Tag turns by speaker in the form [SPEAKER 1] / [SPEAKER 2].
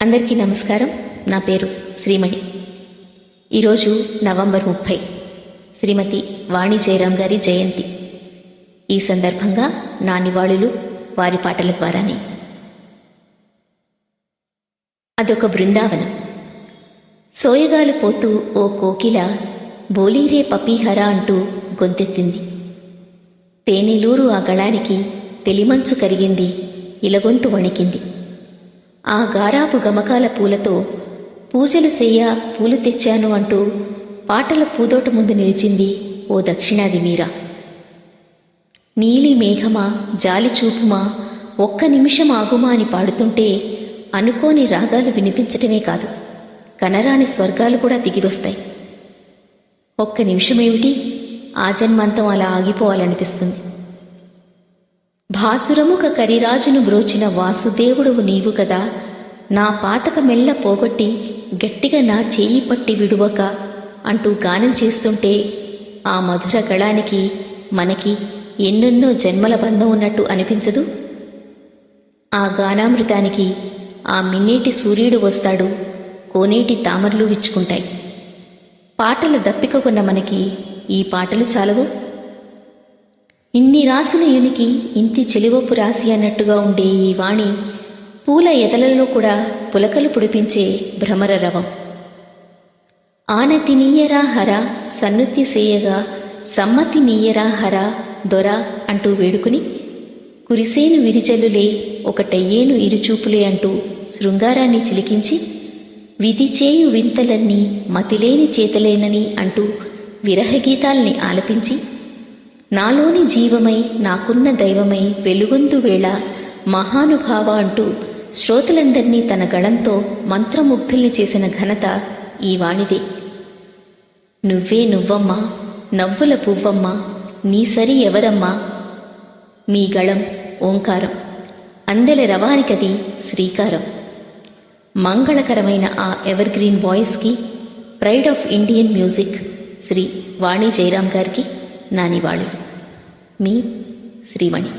[SPEAKER 1] అందరికీ నమస్కారం. నా పేరు శ్రీమణి. ఈరోజు నవంబర్ 30 శ్రీమతి వాణి జయరాం గారి జయంతి. ఈ సందర్భంగా నా నివాళులు వారి పాటల ద్వారానే. అదొక బృందావనం. సోయగాలు పోతూ ఓ కోకిల బోలీరే పపీహర అంటూ గొంతెత్తింది. తేనెలూరు ఆ గళానికి తెలిమంచు కరిగింది, ఇలగొంతు వణికింది. ఆ గారాపు గమకాల పూలతో పూజలు చెయ్య పూలు తెచ్చాను అంటూ పాటల పూదోట ముందు నిలిచింది ఓ దక్షిణాది మీరా. నీలి మేఘమా, జాలి చూపుమా, ఒక్క నిమిషం ఆగుమా అని పాడుతుంటే అనుకోని రాగాలు వినిపించటమే కాదు, కనరాని స్వర్గాలు కూడా దిగివస్తాయి. ఒక్క నిమిషమేమిటి, ఆ జన్మంతం అలా ఆగిపోవాలనిపిస్తుంది. భాసురముఖ కరిరాజును బ్రోచిన వాసుదేవుడువు నీవు కదా, నా పాతక మెల్ల పోగొట్టి గట్టిగా నా చేయి పట్టి విడువక అంటూ గానం చేస్తుంటే ఆ మధుర గళానికి మనకి ఎన్నెన్నో జన్మల బంధం ఉన్నట్టు అనిపించదు? ఆ గానామృతానికి ఆ మిన్నేటి సూర్యుడు వస్తాడు, కోనేటి తామరలు విచ్చుకుంటాయి. పాటల దప్పికకున్న మనకి ఈ పాటలు చాలవు. ఇన్ని రాసుల యునికి ఇంతి చెలివపు రాసి అన్నట్టుగా ఉండే ఈ వాణి పూల ఎదలలో కూడా పులకలు పుడిపించే భ్రమర రవం. ఆనతి నీయరా హర సన్నుతి సేయగా సమ్మతి నీయరా హర దొర అంటూ వేడుకుని, కురిసేను విరిజల్లులే ఒకటయ్యేను ఇరుచూపులే అంటూ శృంగారాన్ని చిలికించి, విధి చేయు వింతలన్నీ మతిలేని చేతలేనని అంటూ విరహగీతాల్ని ఆలపించి, నాలోని జీవమై నాకున్న దైవమై వెలుగొందు వేళ మహానుభావ అంటూ శ్రోతలందర్నీ తన గళంతో మంత్రముగ్ధుల్ని చేసిన ఘనత ఈ వాణిదే. నువ్వే నువ్వమ్మా, నవ్వుల పువ్వమ్మా, నీ సరి ఎవరమ్మా, మీ గళం ఓంకారం, అందెల రవానికది శ్రీకారం. మంగళకరమైన ఆ ఎవర్ గ్రీన్ వాయిస్కి, pride of Indian music Shri Vani Jayaram గారికి నా నివాళులు. మీ శ్రీమణి.